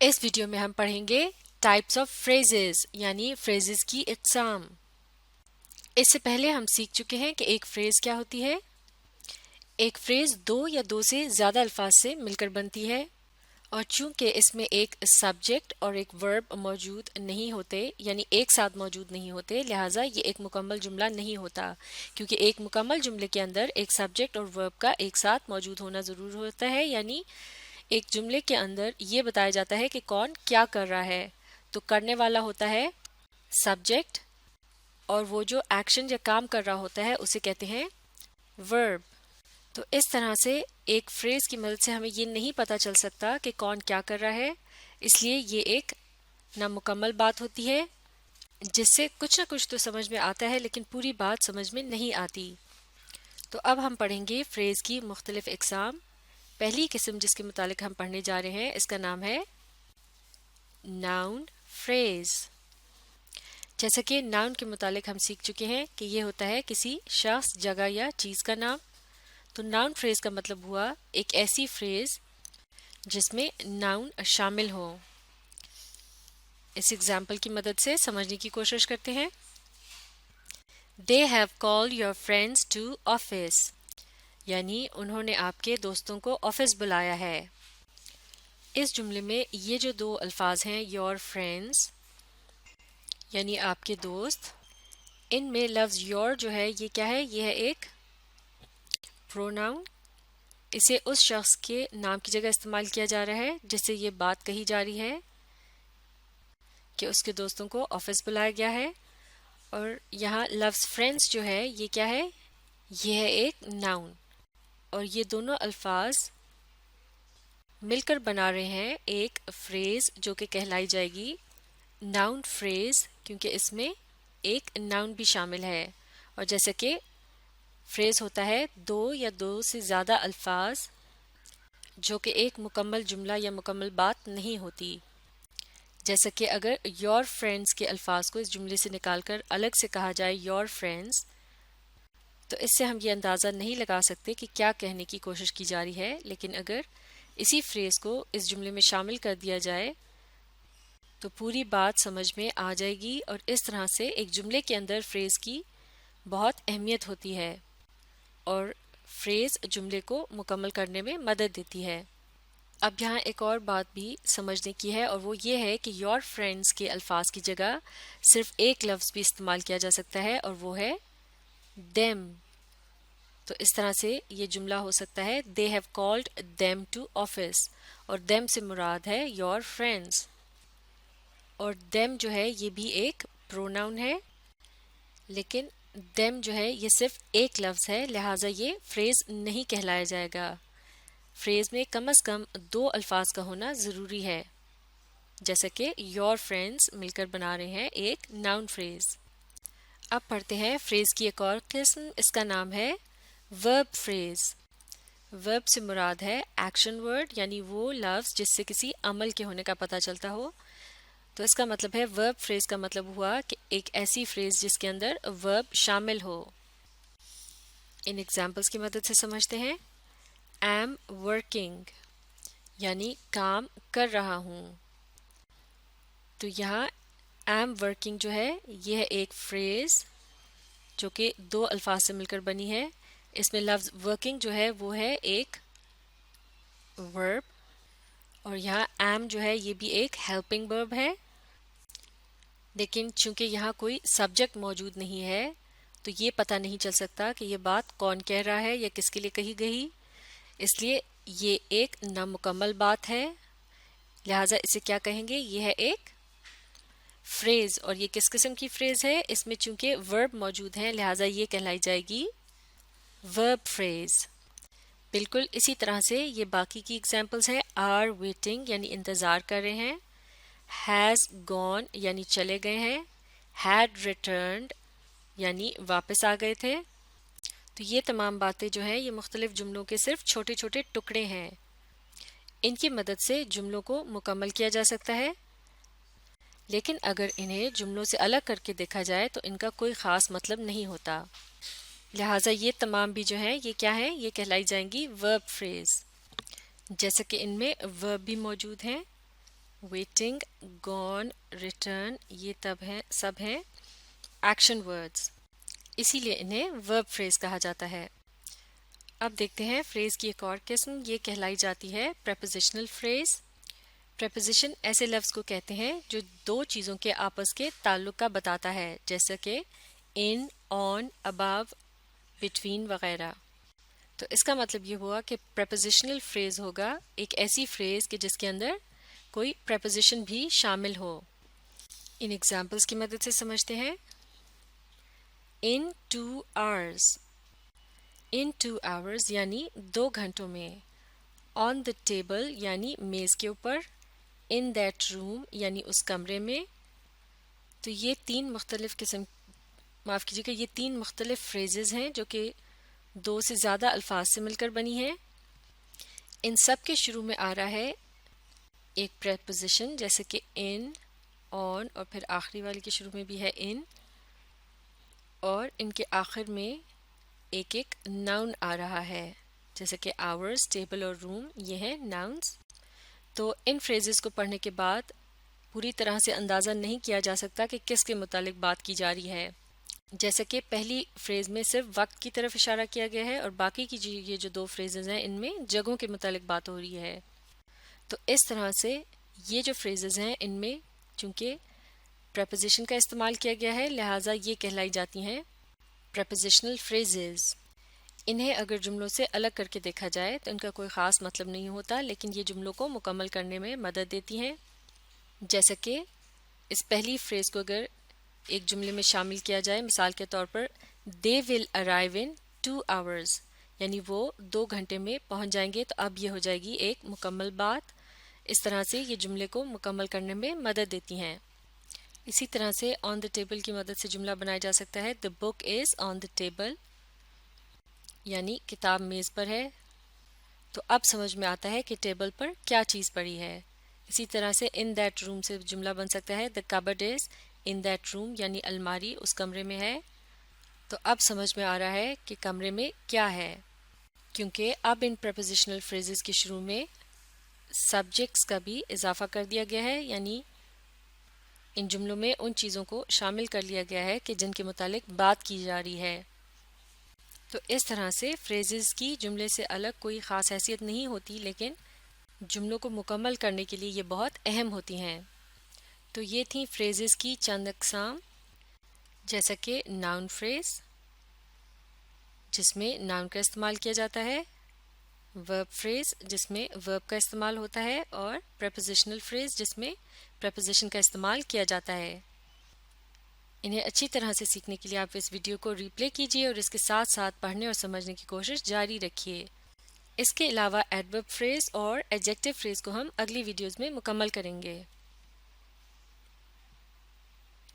इस वीडियो में हम पढ़ेंगे टाइप्स ऑफ फ्रेजेस यानी फ्रेजेस की इकसाम। इससे पहले हम सीख चुके हैं कि एक फ्रेज क्या होती है। एक फ्रेज दो या दो से ज़्यादा अल्फाज से मिलकर बनती है और चूंकि इसमें एक सब्जेक्ट और एक वर्ब मौजूद नहीं होते यानी एक साथ मौजूद नहीं होते, लिहाजा ये एक मुकम्मल जुमला नहीं होता, क्योंकि एक मुकम्मल जुमले के अंदर एक सब्जेक्ट और वर्ब का एक साथ मौजूद होना ज़रूर होता है। यानी एक जुमले के अंदर ये बताया जाता है कि कौन क्या कर रहा है, तो करने वाला होता है सब्जेक्ट और वो जो एक्शन या काम कर रहा होता है उसे कहते हैं वर्ब। तो इस तरह से एक फ्रेज की मदद से हमें ये नहीं पता चल सकता कि कौन क्या कर रहा है, इसलिए ये एक नामुकम्मल बात होती है जिससे कुछ ना कुछ तो समझ में आता है लेकिन पूरी बात समझ में नहीं आती। तो अब हम पढ़ेंगे फ्रेज की मुख्तलिफ इकसाम। पहली किस्म जिसके मुतालिक हम पढ़ने जा रहे हैं इसका नाम है नाउन फ्रेज। जैसा कि नाउन के मुतालिक हम सीख चुके हैं कि ये होता है किसी शख्स, जगह या चीज़ का नाम। तो नाउन फ्रेज का मतलब हुआ एक ऐसी फ्रेज जिसमें नाउन शामिल हो। इस एग्जाम्पल की मदद से समझने की कोशिश करते हैं। They have called your friends to office, यानी उन्होंने आपके दोस्तों को ऑफिस बुलाया है। इस जुमले में ये जो दो अल्फाज हैं your friends यानी आपके दोस्त, इनमें लफ्ज़ your जो है ये क्या है, ये है एक प्रोनाउन। इसे उस शख्स के नाम की जगह इस्तेमाल किया जा रहा है जिससे ये बात कही जा रही है कि उसके दोस्तों को ऑफिस बुलाया गया है। और यहाँ लफ्ज़ फ्रेंड्स जो है ये क्या है, ये है एक नाउन और ये दोनों अल्फाज मिलकर बना रहे हैं एक फ्रेज जो कि कहलाई जाएगी नाउन फ्रेज, क्योंकि इसमें एक नाउन भी शामिल है। और जैसे कि फ्रेज होता है दो या दो से ज़्यादा अल्फाज जो कि एक मुकम्मल जुमला या मुकम्मल बात नहीं होती। जैसे कि अगर योर फ्रेंड्स के अल्फाज को इस जुमले से निकालकर अलग से कहा जाए योर फ्रेंड्स, तो इससे हम ये अंदाज़ा नहीं लगा सकते कि क्या कहने की कोशिश की जा रही है। लेकिन अगर इसी फ्रेज को इस जुमले में शामिल कर दिया जाए तो पूरी बात समझ में आ जाएगी और इस तरह से एक जुमले के अंदर फ्रेज की बहुत अहमियत होती है और फ्रेज जुमले को मुकम्मल करने में मदद देती है। अब यहाँ एक और बात भी समझने की है और वो ये है कि योर फ्रेंड्स के अल्फाज की जगह सिर्फ एक लफ्ज़ भी इस्तेमाल किया जा सकता है और वो है देम। तो इस तरह से ये जुमला हो सकता है they have called them to office, और देम से मुराद है योर फ्रेंड्स। और देम जो है ये भी एक प्रोनाउन है, लेकिन देम जो है ये सिर्फ एक लफ्ज़ है, लिहाजा ये फ्रेज नहीं कहलाया जाएगा। फ्रेज में कम से कम दो अल्फाज का होना ज़रूरी है, जैसा कि योर फ्रेंड्स मिलकर बना रहे हैं एक नाउन फ्रेज। अब पढ़ते हैं फ्रेज की एक और किस्म, इसका नाम है वर्ब फ्रेज। वर्ब से मुराद है एक्शन वर्ड, यानी वो लफ्ज़ जिससे किसी अमल के होने का पता चलता हो। तो इसका मतलब है वर्ब फ्रेज का मतलब हुआ कि एक ऐसी फ्रेज जिसके अंदर वर्ब शामिल हो। इन एग्जाम्पल्स की मदद से समझते हैं। am वर्किंग यानी काम कर रहा हूँ। तो यहाँ am वर्किंग जो है यह है एक फ्रेज जो कि दो अल्फाज से मिलकर बनी है। इसमें लफ्ज़ वर्किंग जो है वो है एक वर्ब और यहाँ am जो है ये भी एक हेल्पिंग वर्ब है। लेकिन चूंकि यहाँ कोई सब्जेक्ट मौजूद नहीं है तो ये पता नहीं चल सकता कि ये बात कौन कह रहा है या किसके लिए कही गई, इसलिए ये एक नामुकम्मल बात है। लिहाजा इसे क्या कहेंगे, ये है एक फ्रेज। और ये किस किस्म की फ्रेज है, इसमें चूंकि वर्ब मौजूद है लिहाजा ये कहलाई जाएगी वर्ब फ्रेज। बिल्कुल इसी तरह से ये बाकी की एग्जाम्पल्स हैं। आर वेटिंग यानी इंतज़ार कर रहे हैं, हैज़ गॉन यानी चले गए हैं, हैड रिटर्न्ड यानी वापस आ गए थे। तो ये तमाम बातें जो हैं ये मुख्तलिफ जुमलों के सिर्फ छोटे छोटे टुकड़े हैं। इनकी मदद से जुमलों को मुकम्मल किया जा सकता है, लेकिन अगर इन्हें जुमलों से अलग करके देखा जाए तो इनका कोई ख़ास मतलब नहीं होता। लिहाजा ये तमाम भी जो हैं ये क्या है, ये कहलाई जाएंगी वर्ब फ्रेज, जैसे कि इनमें वर्ब भी मौजूद हैं waiting, gone, return, ये सब हैं एक्शन वर्ड्स, इसीलिए इन्हें वर्ब फ्रेज कहा जाता है। अब देखते हैं फ्रेज की एक और किस्म, ये कहलाई जाती है प्रेपोजिशनल फ्रेज। प्रेपोजिशन ऐसे लफ्ज़ को कहते हैं जो दो चीज़ों के आपस के ताल्लुक का बताता है, जैसे कि इन, ऑन, अबव, बिटवीन वगैरह। तो इसका मतलब ये हुआ कि प्रेपोजिशनल फ्रेज होगा एक ऐसी फ्रेज कि जिसके अंदर कोई प्रेपोजिशन भी शामिल हो। इन एग्जाम्पल्स की मदद से समझते हैं। इन 2 hours, इन 2 hours यानी 2 घंटों में। ऑन द टेबल यानी मेज़ के ऊपर। इन दैट रूम यानी उस कमरे में। तो ये माफ़ कीजिएगा, ये 3 मुख्तलिफ फ्रेजेस हैं जो कि 2 से ज़्यादा अल्फाज से मिलकर बनी हैं। इन सब के शुरू में आ रहा है एक प्रेपोजिशन, जैसे कि इन, ऑन, और फिर आखिरी वाले के शुरू में भी है इन, और इनके आखिर में एक एक नाउन आ रहा है, जैसे कि आवर्स, टेबल और रूम, ये हैं नाउन्स। तो इन फ्रेजेस को पढ़ने के बाद पूरी तरह से अंदाज़ा नहीं किया जा सकता कि किसके मुतालिक बात की जा रही है। जैसे कि पहली फ्रेज में सिर्फ वक्त की तरफ इशारा किया गया है और बाकी की ये जो 2 फ्रेजेस हैं इनमें जगहों के मुतालिक बात हो रही है। तो इस तरह से ये जो फ्रेजेस हैं इनमें चूंकि प्रेपोजिशन का इस्तेमाल किया गया है, लिहाजा ये कहलाई जाती हैं प्रेपोजिशनल फ्रेजेस। इन्हें अगर जुमलों से अलग करके देखा जाए तो इनका कोई ख़ास मतलब नहीं होता, लेकिन ये जुमलों को मुकम्मल करने में मदद देती हैं। जैसे कि इस पहली फ्रेज को अगर एक जुमले में शामिल किया जाए, मिसाल के तौर पर they will arrive in 2 hours, यानी वो 2 घंटे में पहुंच जाएंगे, तो अब ये हो जाएगी एक मुकम्मल बात। इस तरह से ये जुमले को मुकम्मल करने में मदद देती हैं। इसी तरह से ऑन द टेबल की मदद से जुमला बनाया जा सकता है the book is on the table, यानी किताब मेज़ पर है। तो अब समझ में आता है कि टेबल पर क्या चीज़ पड़ी है। इसी तरह से इन दैट रूम से जुमला बन सकता है the cupboard is in that room, यानी अलमारी उस कमरे में है। तो अब समझ में आ रहा है कि कमरे में क्या है, क्योंकि अब इन प्रेपोजिशनल फ्रेजेस के शुरू में सब्जेक्ट्स का भी इजाफा कर दिया गया है, यानी इन जुमलों में उन चीज़ों को शामिल कर लिया गया है कि जिनके मुतालिक बात की जा रही है। तो इस तरह से फ्रेजेस की जुमले से अलग कोई ख़ास हैसियत नहीं होती, लेकिन जुमलों को मुकम्मल करने के लिए ये बहुत अहम होती हैं। तो ये थी फ्रेजेस की चंद अक़साम, जैसा कि नाउन फ्रेज जिसमें नाउन का इस्तेमाल किया जाता है, वर्ब फ्रेज जिसमें वर्ब का इस्तेमाल होता है, और प्रेपोजिशनल फ्रेज जिसमें प्रेपोजिशन का इस्तेमाल किया जाता है। इन्हें अच्छी तरह से सीखने के लिए आप इस वीडियो को रिप्ले कीजिए और इसके साथ साथ पढ़ने और समझने की कोशिश जारी रखिए। इसके अलावा एडवर्ब फ्रेज और एडजेक्टिव फ्रेज को हम अगली वीडियोज़ में मुकम्मल करेंगे।